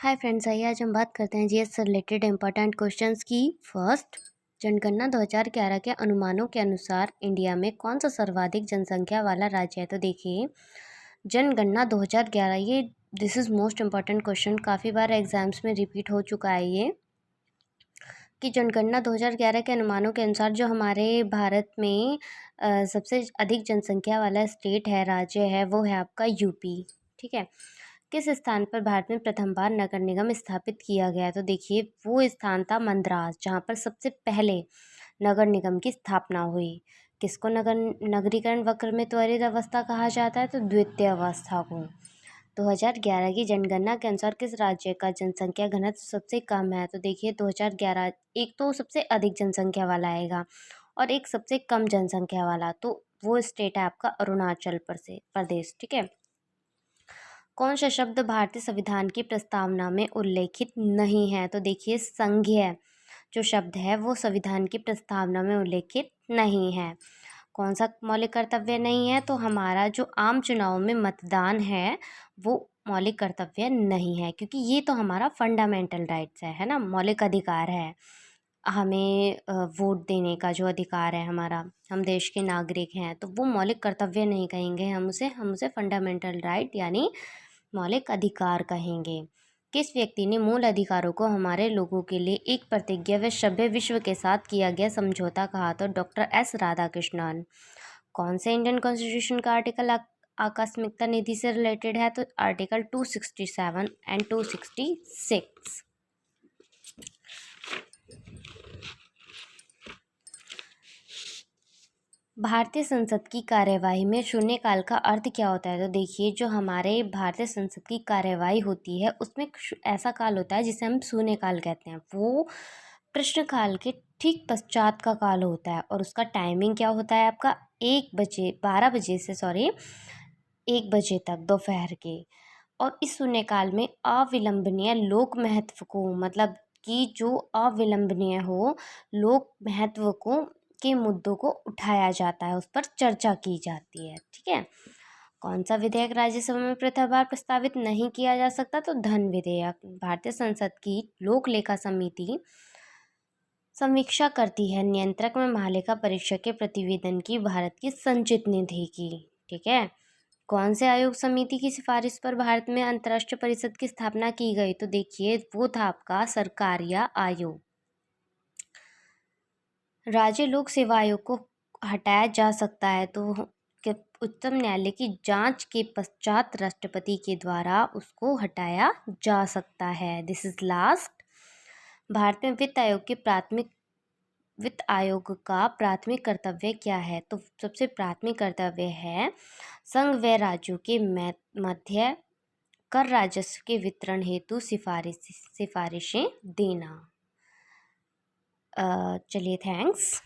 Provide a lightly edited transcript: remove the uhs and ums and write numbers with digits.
Hi friends, आइए आज हम बात करते हैं जीएस से रिलेटेड इंपॉर्टेंट क्वेश्चंस की। फर्स्ट, जनगणना 2011 के अनुमानों के अनुसार इंडिया में कौन सा सर्वाधिक जनसंख्या वाला राज्य है। तो देखिए, जनगणना 2011 ये this is most important question, काफ़ी बार एग्जाम्स में रिपीट हो चुका है ये कि जनगणना 2011 के अनुमानों के अनुसार जो हमारे भारत में सबसे अधिक जनसंख्या वाला स्टेट है, राज्य है, वो है आपका यूपी। ठीक है। किस स्थान पर भारत में प्रथम बार नगर निगम स्थापित किया गया? तो देखिए, वो स्थान था मद्रास, जहाँ पर सबसे पहले नगर निगम की स्थापना हुई। किसको नगरीकरण वक्र में त्वरित अवस्था कहा जाता है? तो द्वितीय अवस्था को। 2011 की जनगणना के अनुसार किस राज्य का जनसंख्या घनत्व सबसे कम है? तो देखिए, 2011 एक तो सबसे अधिक जनसंख्या वाला आएगा और एक सबसे कम जनसंख्या वाला, तो वो स्टेट है आपका अरुणाचल प्रदेश। ठीक है। कौन सा शब्द भारतीय संविधान की प्रस्तावना में उल्लेखित नहीं है? तो देखिए, संघीय जो शब्द है वो संविधान की प्रस्तावना में उल्लेखित नहीं है। कौन सा मौलिक कर्तव्य नहीं है? तो हमारा जो आम चुनाव में मतदान है वो मौलिक कर्तव्य नहीं है, क्योंकि ये तो हमारा फंडामेंटल राइट्स है ना, मौलिक अधिकार है। हमें वोट देने का जो अधिकार है हमारा, हम देश के नागरिक हैं, तो वो मौलिक कर्तव्य नहीं कहेंगे, हम उसे फंडामेंटल राइट यानी मौलिक अधिकार कहेंगे। किस व्यक्ति ने मूल अधिकारों को हमारे लोगों के लिए एक प्रतिज्ञा व सभ्य विश्व के साथ किया गया समझौता कहा? तो डॉक्टर एस राधाकृष्णन। कौन से इंडियन कॉन्स्टिट्यूशन का आर्टिकल आकस्मिकता निधि से रिलेटेड है? तो आर्टिकल 267 एंड 266। भारतीय संसद की कार्यवाही में शून्यकाल का अर्थ क्या होता है? तो देखिए, जो हमारे भारतीय संसद की कार्यवाही होती है उसमें ऐसा काल होता है जिसे हम शून्यकाल कहते हैं। वो प्रश्नकाल के ठीक पश्चात का काल होता है और उसका टाइमिंग क्या होता है आपका? 1 बजे तक दोपहर के। और इस शून्यकाल में अविलंबनीय लोक महत्व को, मतलब कि जो अविलंबनीय हो, लोक महत्व को के मुद्दों को उठाया जाता है, उस पर चर्चा की जाती है। ठीक है। कौन सा विधेयक राज्यसभा में प्रथम बार प्रस्तावित नहीं किया जा सकता? तो धन विधेयक। भारतीय संसद की लोक लेखा समिति समीक्षा करती है नियंत्रक में महालेखा परीक्षक के प्रतिवेदन की भारत की संचित निधि की। ठीक है। कौन से आयोग समिति की सिफारिश पर भारत में अंतर्राष्ट्रीय परिषद की स्थापना की गई? तो देखिए, वो था आपका सरकारिया आयोग। राज्य लोक सेवा आयोग को हटाया जा सकता है तो उच्चतम न्यायालय की जांच के पश्चात राष्ट्रपति के द्वारा उसको हटाया जा सकता है। This is last. भारत में वित्त आयोग का प्राथमिक कर्तव्य क्या है? तो सबसे प्राथमिक कर्तव्य है संघ व राज्यों के मध्य कर राजस्व के वितरण हेतु सिफारिशें देना। चलिए, थैंक्स।